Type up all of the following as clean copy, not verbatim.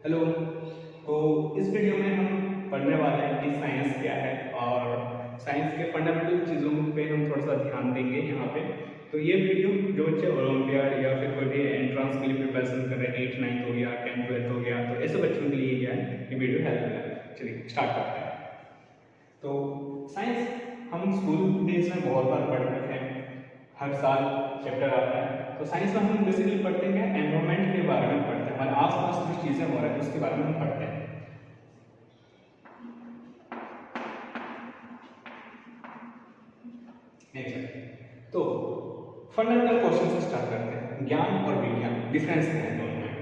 Hello. तो इस video में हम पढ़ने वाले हैं कि साइंस क्या है और साइंस के फंडामेंटल चीज़ों पे हम थोड़ा सा ध्यान देंगे यहाँ पे। तो ये वीडियो जो बच्चे ओलंपियाड या फिर कोई भी एंट्रेंस के लिए प्रिपरेशन कर रहे हैं, 8th 9th हो गया, 10th 12th हो गया, तो ऐसे बच्चों के लिए क्या है ये वीडियो हेल्प करेगा। चलिए स्टार्ट करते हैं। तो साइंस हम स्कूल डेज में बहुत बार पढ़ रखे हैं, हर साल चैप्टर आता है। तो साइंस में हम बेसिकली पढ़ते हैं एनवायरनमेंट के बारे में पढ़ते हैं, हमारे आसपास जो चीज़ें हो रही है उसके बारे में हम पढ़ते हैं। तो फंडामेंटल क्वेश्चन से स्टार्ट करते हैं। ज्ञान और विज्ञान डिफरेंस क्या है दोनों में?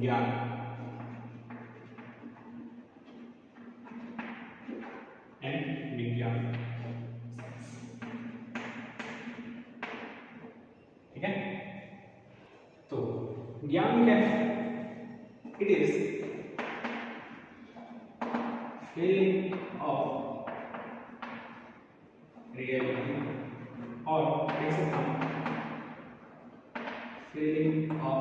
ज्ञान एंड विज्ञान, ठीक है। तो ज्ञान क्या है? It is feeling of reality और कैसे हम फीलिंग ऑफ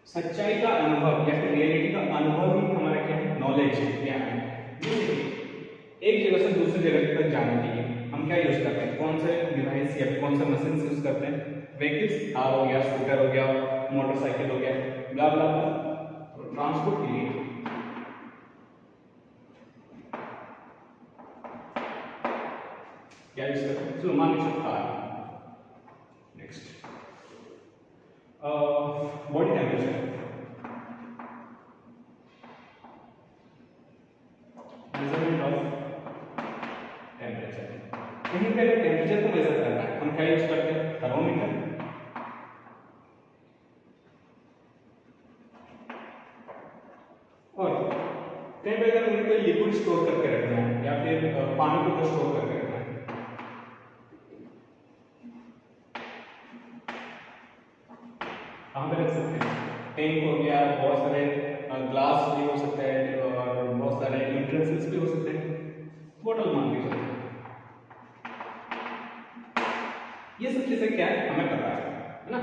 सच्चाई का अनुभव या फिर रियलिटी का अनुभव ही हमारा क्या है? नॉलेज है, ज्ञान है। एक जगह से दूसरी जगह तक जाने के लिए हम क्या यूज करते हैं? कौन से डिवाइस या कौन सा मशीन यूज करते हैं? व्हीकल्स, कार हो गया, स्कूटर हो गया, मोटरसाइकिल हो गया, ब्ला ब्ला ब्ला। तो ट्रांसपोर्ट के लिए क्या यूज करते हैं? चलो मान लीजिए car. Next body temperature, measurement of temperature. कहीं पे अगर टेम्परेचर को मेजर करना है हम क्या यूज करते हैं? थर्मोमीटर। और कहीं पे अगर मुझे कोई लिक्विड स्टोर करके रखना है या फिर पानी को स्टोर करके रखना है, कहाँ पे रख सकते हैं? टैंक हो गया, बहुत सारे ग्लास भी हो सकते हैं और बहुत सारे यूटेंसिल्स भी हो सकते हैं। बोतल मान लीजिए। ये सब चीजें क्या है हमें पता है ना,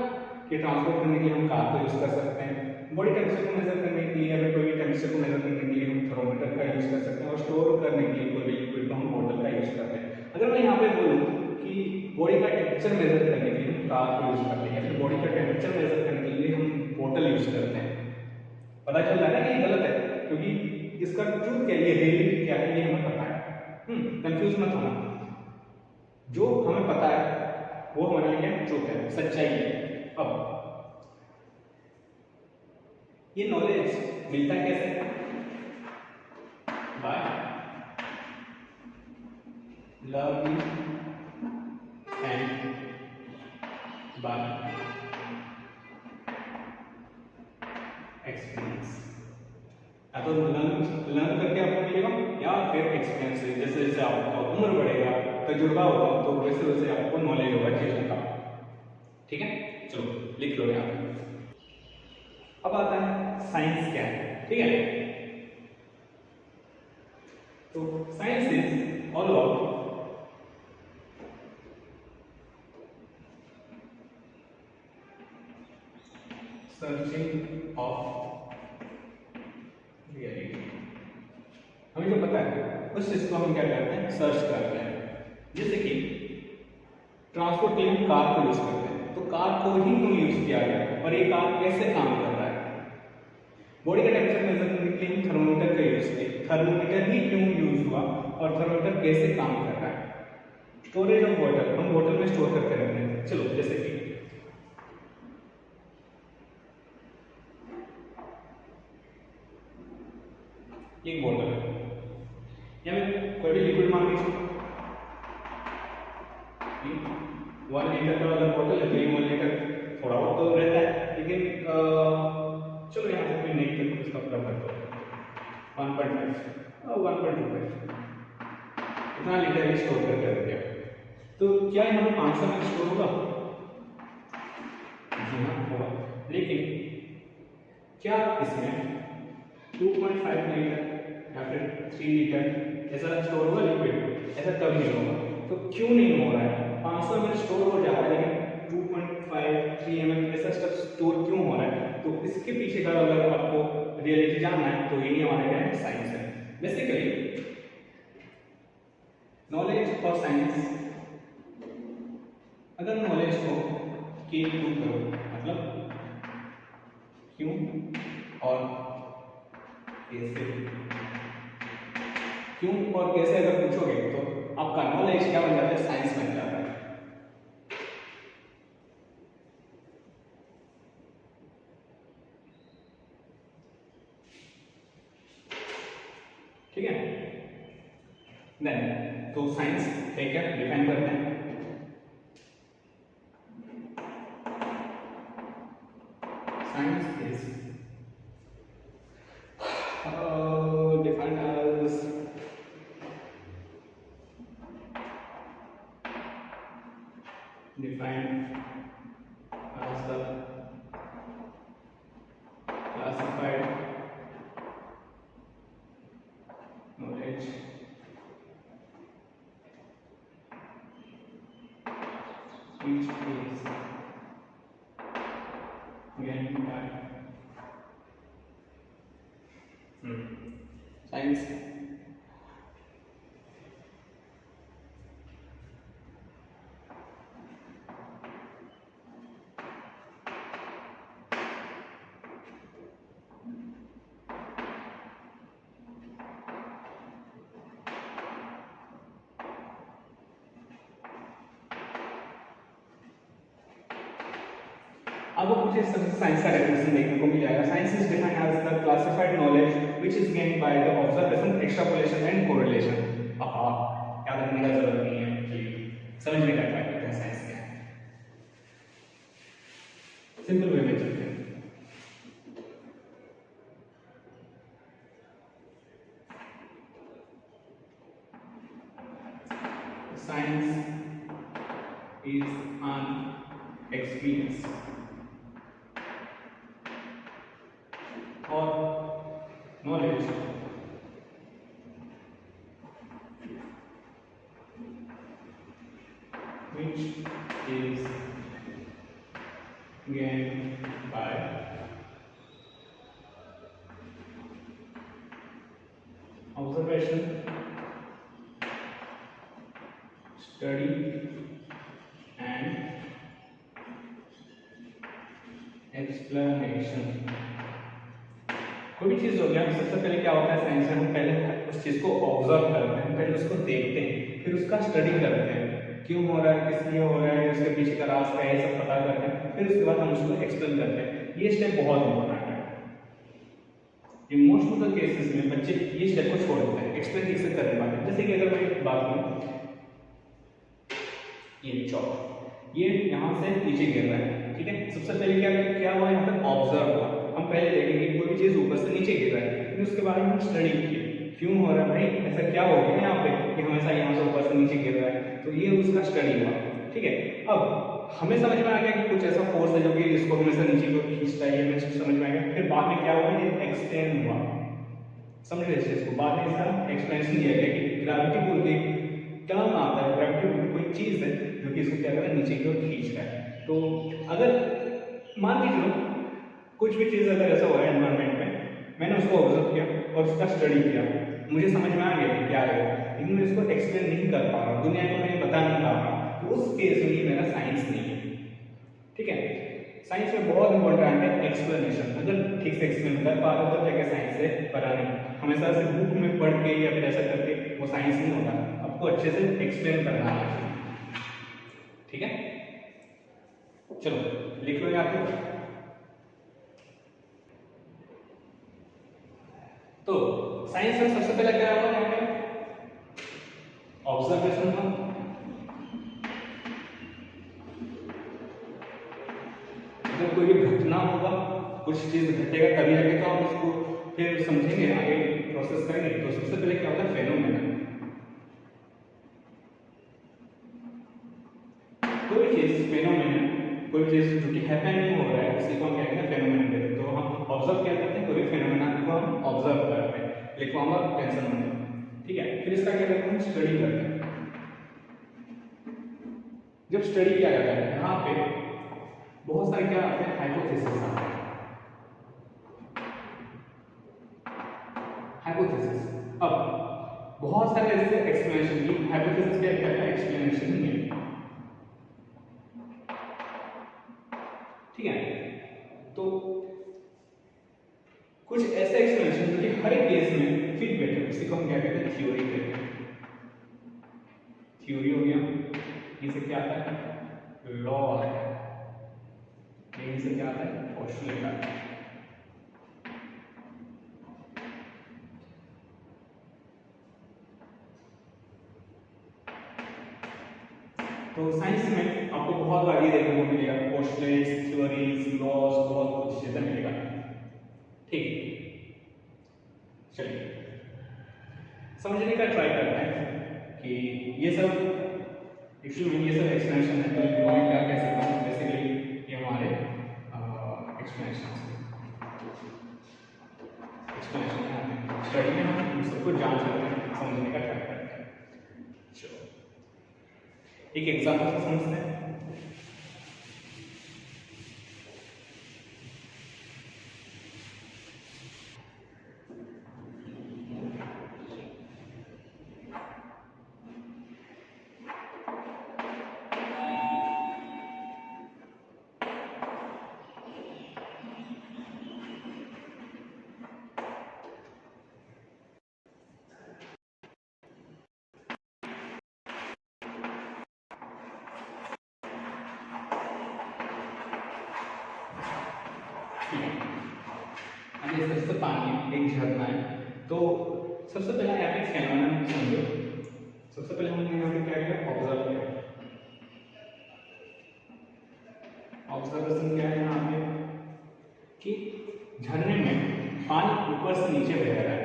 कि ट्रांसपोर्ट करने के लिए हम कार को यूज कर सकते हैं, बॉडी टेम्परेचर को मेजर करने के लिए या फिर कोई भी टेम्परेचर को मेजर करने के लिए हम थर्मोमीटर का यूज कर सकते हैं, और स्टोर करने के लिए कोई भी लिक्विड को हम बोतल का यूज करते हैं। अगर मैं यहाँ पे बोलूँ कि बॉडी का टेम्परेचर मेजर करने के लिए हम कार को यूज करते हैं या फिर बॉडी का टेम्परेचर मेजर करने के लिए हम बोतल यूज करते हैं, पता चल रहा है ना कि ये गलत है, क्योंकि इसका ट्रूथ क्या है, ये रियलिटी क्या है, ये हमें पता है। कंफ्यूज मत होना। जो हमें पता है वो हमारे लिए क्या ट्रूथ है, सच्चाई है। अब ये नॉलेज मिलता कैसे? By learning and bye experience. या तो लर्न करके आपको मिलेगा या फिर एक्सपीरियंस से, जैसे जैसे आपका उम्र बढ़ेगा, तजुर्बा होगा, तो वैसे वैसे आपको नॉलेज होगा चीजों का, ठीक है। चलो लिख लो यहाँ पे। अब आता है साइंस क्या है, ठीक है। तो science is all about searching of reality. हमें जो पता है उस चीज को हम क्या करते हैं? सर्च करते हैं। जैसे कि ट्रांसपोर्ट के लिए हम कार को यूज करते हैं, तो कार को ही क्यों यूज किया गया और ये कार कैसे काम कर रहा है? बॉडी का टेम्परेचर मेजर करने के लिए हम थर्मोमीटर का यूज किया, थर्मोमीटर ही क्यों यूज हुआ और थर्मोमीटर कैसे काम कर रहा है? स्टोरेज ऑफ वाटर, हम बोतल में स्टोर करके रखते हैं। चलो जैसे कि एक बोतल है या मैं कोई भी लिक्विड मान लीजिए, 1 लीटर का अगर बोतल है तो ये 1 लीटर थोड़ा बहुत तो रहता है, लेकिन चलो यहाँ से कोई नहीं तो इसका पूरा भर दो 1.5 और 1.25 इतना लीटर ही स्टोर करके रख दिया। तो क्या यहाँ पे 500 में स्टोर होगा? जी हाँ होगा, लेकिन क्या इसमें 2.5 लीटर या फिर 3 लीटर ऐसा स्टोर होगा लिक्विड? ऐसा कभी नहीं होगा। तो क्यों नहीं हो रहा है? 500 ml स्टोर हो जा रहा है का अगर आपको रियलिटी जानना है तो यही हमारा क्या है, साइंस है। बेसिकली नॉलेज और साइंस, अगर नॉलेज को के टू करो मतलब क्यों और कैसे, क्यों और कैसे अगर पूछोगे तो आपका नॉलेज क्या बन जाता है, साइंस बन जाता है। ठीक है, देन तो साइंस है क्या, डिफाइन करते हैं। Science is defined as the classified knowledge which is gained by science आपको कुछ इस तरह से साइंस का डेफिनेशन देखने को मिल जाएगा। Science is defined as the classified knowledge which is gained by the observation, extrapolation and correlation. आहा, याद रखने का जरूरत नहीं है कि समझ में क्या करते हैं साइंस क्या है, सिंपल वे में चलते हैं। Science is an experience or knowledge which is gained by observation, study explanation. कोई भी चीज हो गया, सबसे पहले क्या होता है साइंस में, हम पहले उस चीज को ऑब्जर्व करते हैं, पहले उसको देखते हैं, फिर उसका स्टडी करते हैं, क्यों हो रहा है, किस लिए हो रहा है, उसके पीछे का राज क्या है, सब पता करते हैं, फिर उसके बाद हम उसको एक्सप्लेन करते हैं। ये स्टेप बहुत इंपॉर्टेंट है। In most of the cases में बच्चे ये स्टेप को छोड़ देते हैं, एक्सप्लेन ठीक से कर नहीं पाते। जैसे कि अगर मैं बात करूं, ये चौक ये यहाँ से नीचे गिर रहा है, ठीक है। सबसे पहले क्या हुआ, यहाँ पे ऑब्जर्व हुआ। हम पहले देखेंगे कोई भी चीज ऊपर से नीचे गिर रहा है, फिर उसके बारे में हम स्टडी किए, क्यों हो रहा है भाई, ऐसा क्या हो गया यहाँ पे कि हमेशा यहाँ से ऊपर से नीचे गिर रहा है, तो ये उसका स्टडी हुआ, ठीक है। अब हमें समझ में आ गया कि कुछ ऐसा फोर्स है जो कि इसको हमेशा नीचे को खींचता है, ये हमें समझ में आ गया। फिर बाद में क्या हुआ, ये एक्सप्लेन हुआ, समझ रहे इसको, बाद में इसका एक्सप्लेनेशन दिया गया कि ग्रेविटी बोल के टर्म आता है, ग्रेविटी बोल कोई चीज है जो कि इसको क्या कर रहा है, नीचे की ओर खींच रहा है। तो अगर मान लीजिए कुछ भी चीज अगर ऐसा हो रहा है एनवायरनमेंट में, मैंने उसको ऑब्जर्व किया और उसका स्टडी किया, मुझे समझ में आ गया कि क्या है, लेकिन मैं इसको एक्सप्लेन नहीं कर पा रहा, दुनिया को मैं बता नहीं पा रहा, तो उस केस में ये मेरा साइंस नहीं है, ठीक है। साइंस में बहुत इंपॉर्टेंट है एक्सप्लेनेशन। अगर ठीक से एक्सप्लेन कर पा रहे हो तो क्या साइंस से पढ़ा नहीं, हमेशा से बुक में पढ़ के या फिर ऐसा करके वो साइंस नहीं होता, आपको अच्छे से एक्सप्लेन करना है, ठीक है। चलो लिख लो यहाँ पे। तो साइंस में सबसे पहले क्या होगा, यहाँ पे ऑब्जर्वेशन था, जब कोई भी घटना होगा, कुछ चीज घटेगा तभी आगे तो हम उसको फिर समझेंगे, आगे प्रोसेस करेंगे। तो सबसे पहले क्या होता है, फेनोमेना। कोई चीज फेनोमेना, कोई चीज जो कि हैपन नहीं हो रहा है, उसी को हम क्या कहते हैं, फेनोमेना कहते हैं। तो हम ऑब्जर्व क्या करते हैं, कोई फेनोमेना को हम ऑब्जर्व करते हैं, लिखवाऊंगा टेंशन मत, ठीक है। फिर इसका क्या करते हैं, स्टडी करते हैं। जब स्टडी किया जाता है, यहाँ पे बहुत सारे क्या आते हैं, हाइपोथेसिस आते हैं। बहुत सारे ऐसे एक्सप्लेनेशन की हाइपोथेसिस के एक्सप्लेनेशन नहीं है, ठीक है। तो कुछ ऐसे एक्सप्लेनेशन जो कि हर एक केस में फिट बैठे, उसी को हम क्या कहते हैं, थ्योरी कहते हैं। थ्योरी हो गया, इसे क्या आता है, लॉ आता है, इसे क्या आता है, पोस्टुलेट आता है। तो साइंस में आपको बहुत बार ये देखने को मिलेगा, पोस्टुलेट्स, थ्योरीज, लॉज, बहुत कुछ चीजें मिलेगा, ठीक। चलिए समझने का ट्राई करते हैं कि ये सब एक्चुअली ये सब एक्सप्लेनेशन है, तो मैं क्या कह सकता हूँ, बेसिकली ये हमारे एक्सप्लेनेशन है, स्टडी में हम सबको जान सकते हैं, समझने का ट्राई करते हैं। चलो एक एग्जाम्पल से समझते हैं। सबसे पानी एक झरना है, तो सबसे पहले यहाँ पे फेनोमेनन समझो। सबसे पहले हमने यहाँ पे क्या किया, ऑब्जर्व किया। ऑब्जर्वेशन क्या है यहाँ पे कि झरने में पानी ऊपर से नीचे बह रहा है,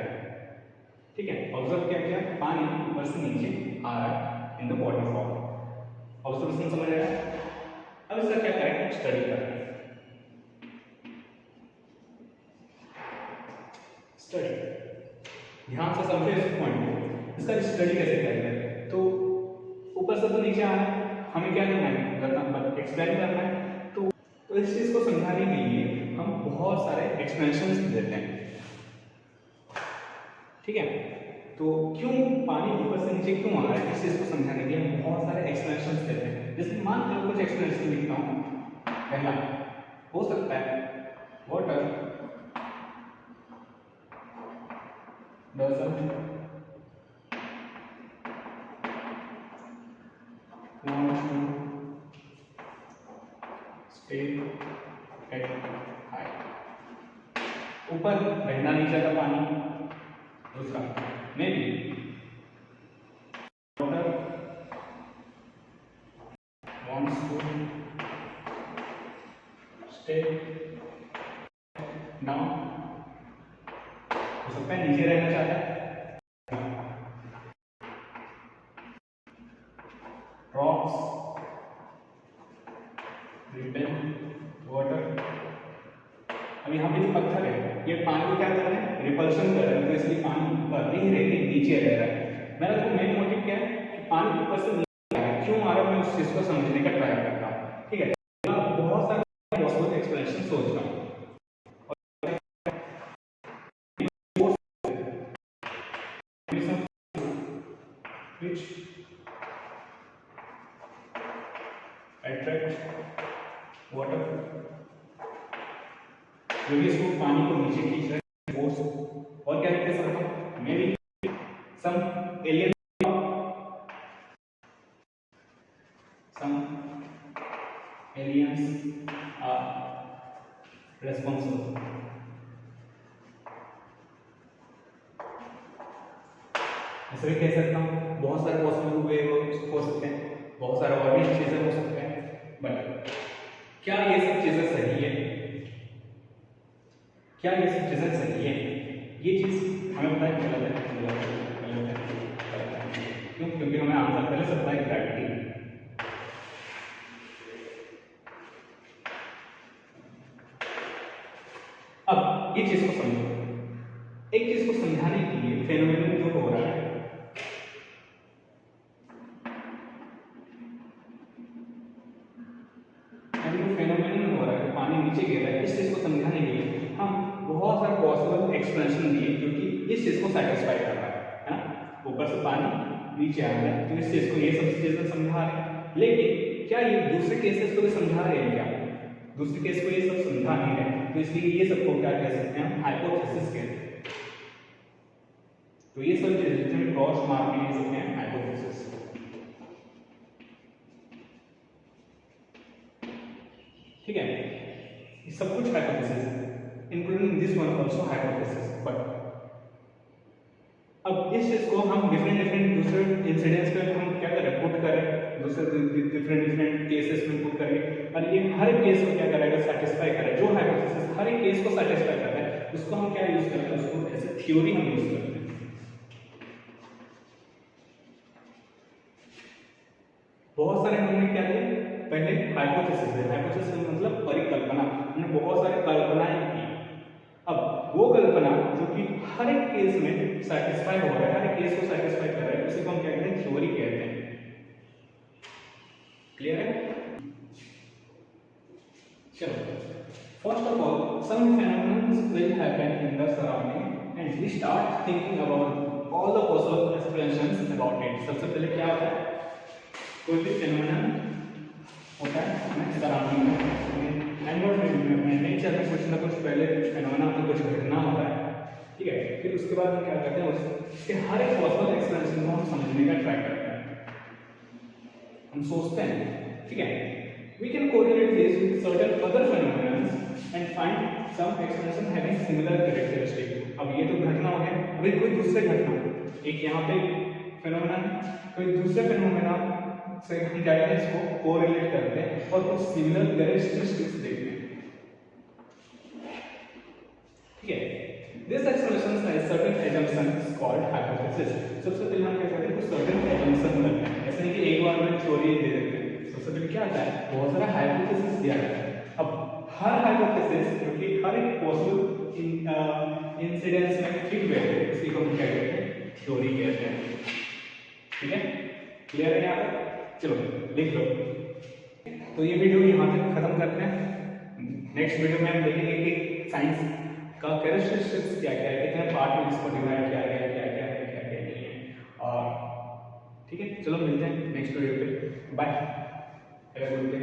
ठीक है। ऑब्जर्व क्या किया, पानी ऊपर से नीचे आ रहा है इन द वाटरफॉल। ऑब्जर्वेशन समझ आया। अब इसका क्या करें, स्टडी करें। स्टडी ध्यान से समझो इस पॉइंट को, इसका स्टडी कैसे करेंगे। तो ऊपर से तो नीचे आना है, हमें क्या करना है, एक्सप्लेन करना है। तो इस चीज को समझाने के लिए हम बहुत सारे एक्सप्लेनेशंस देते हैं, ठीक है। तो क्यों पानी ऊपर से नीचे क्यों आ रहा है, इस चीज को समझाने के लिए हम बहुत सारे एक्सप्लेनेशंस देते हैं। जैसे मान लो कुछ एक्सप्लेनेशन लिखता हूँ। पहला हो सकता है, water doesn't want to stay at high, ऊपर रहना नहीं चाहता पानी। दूसरा, may be water wants to stay down, हो सकता है नीचे रहना चाहता है। rocks repel water, अब यहाँ पे जो पत्थर है ये पानी को क्या कर रहे हैं, रिपल्शन कर रहे हैं, तो इसलिए पानी ऊपर नहीं रह के नीचे रह रहा है। मेरा तो मेन मोटिव क्या है कि पानी ऊपर से नीचे आ रहा है, क्यों आ रहा है, मैं उस चीज को समझने का ट्राई करता हूँ, ठीक है। बहुत सारे पॉसिबल एक्सप्लेनेशन सोच रहा हूँ, which attract water, जो भी इसको पानी को नीचे खींच रहे हैं फोर्स। और क्या कह सकता हूँ, may be some alien, some aliens are responsible. ऐसे भी कह सकता हूँ, बहुत सारे पॉसिबल वे हो सकते हैं, बहुत सारे और भी चीजें हो सकते हैं। बट क्या ये सब चीजें सही है, क्या ये सब चीजें सही है, ये चीज हमें पता है गलत है, क्यों, क्योंकि हमें आंसर पहले से पता है ग्रेविटी। अब ये चीज को समझो, एक चीज को समझाने के लिए फेनोमेनन जो हो रहा है, फेनोमेनन हो रहा है, पानी नीचे गिर रहा है, इस चीज को समझाने के लिए हम बहुत सारे पॉसिबल एक्सप्लेनेशन दिए, क्योंकि इस चीज को सेटिस्फाई कर रहा है ना। ऊपर से पानी नीचे आ रहा है, तो इस चीज को ये सब चीजें समझा रहे हैं। लेकिन क्या ये दूसरे केसेस को भी समझा रहे हैं क्या? दूसरे केस को ये सब समझा नहीं रहे, तो इसलिए ये सबको क्या कह सकते हैं हम? हाइपोथेसिस कहते हैं। तो ये सब चीजें जितने क्रॉस मार्क के ये सब हैं हाइपोथेसिस। ठीक है, ये सब कुछ हाइपोथेसिस है, including this one also hypothesis. But अब इस चीज को हम डिफरेंट दूसरे इंसिडेंट्स पे हम क्या करें? पुट करें, दूसरे डिफरेंट केसेस में पुट करें, और ये हर केस को क्या करेगा? सेटिस्फाई करें। जो हाइपोथेसिस हर एक केस को सेटिस्फाई करता है, उसको हम क्या यूज करते हैं? उसको एज ए थ्योरी हम यूज करते हैं। बहुत सारे हमने क्या किए? पहले हाइपोथेसिस है, हाइपोथेसिस मतलब परिकल्पना, हमने बहुत सारी कल्पनाएं की। अब वो कल्पना जो कि हर एक केस में सेटिस्फाई हो रहा है, हर एक केस को सेटिस्फाई कर रहा है, उसी को हम क्या कहते हैं? थ्योरी कहते हैं। क्लियर है? चलो, first of all some phenomena will happen in the surrounding and we start thinking about all the possible explanations about it। सबसे पहले क्या होता है? कोई भी फेनोमेनन होता है हमें सराउंडिंग में, एनवायरनमेंट में, नेचर में कुछ ना कुछ पहले फेनोमेना में कुछ घटना होता है। ठीक है, फिर उसके बाद हम क्या करते हैं? उसके हर एक पॉसिबल एक्सप्लेनेशन को हम समझने का ट्राई करते हैं, हम सोचते हैं। ठीक है, we can correlate this with certain other phenomena and find some explanation having similar characteristic। अब ये तो घटना हो गया, अभी कोई दूसरे घटना, एक यहाँ पे फेनोमेना, कोई दूसरे फेनोमेना से हम क्या करते हैं? इसको कोरिलेट करते हैं और कुछ सिमिलर कैरेक्टरिस्टिक्स देखते हैं। ठीक है, this explanation has certain assumptions called hypothesis। सबसे पहले हम क्या करते हैं? कुछ सर्टेन assumption करते हैं, ऐसे नहीं कि एक बार में थ्योरी दे देते हैं। सबसे पहले क्या आता है? बहुत सारा हाइपोथेसिस दिया जाता है। अब हर हाइपोथेसिस जो कि हर एक पॉसिबल इंसिडेंस में फिट बैठे, उसी को हम क्या कहते हैं? थ्योरी कहते हैं। ठीक है, क्लियर है यहाँ तक? चलो लिख लो। तो ये वीडियो यहाँ तक खत्म करते हैं। नेक्स्ट वीडियो में हम देखेंगे कि साइंस का कैरेक्टरिस्टिक्स क्या क्या है, कितने पार्ट में इसको डिवाइड किया गया है, क्या क्या है, क्या क्या नहीं है। और ठीक है, चलो मिलते हैं नेक्स्ट वीडियो पे। Bye, have a good day.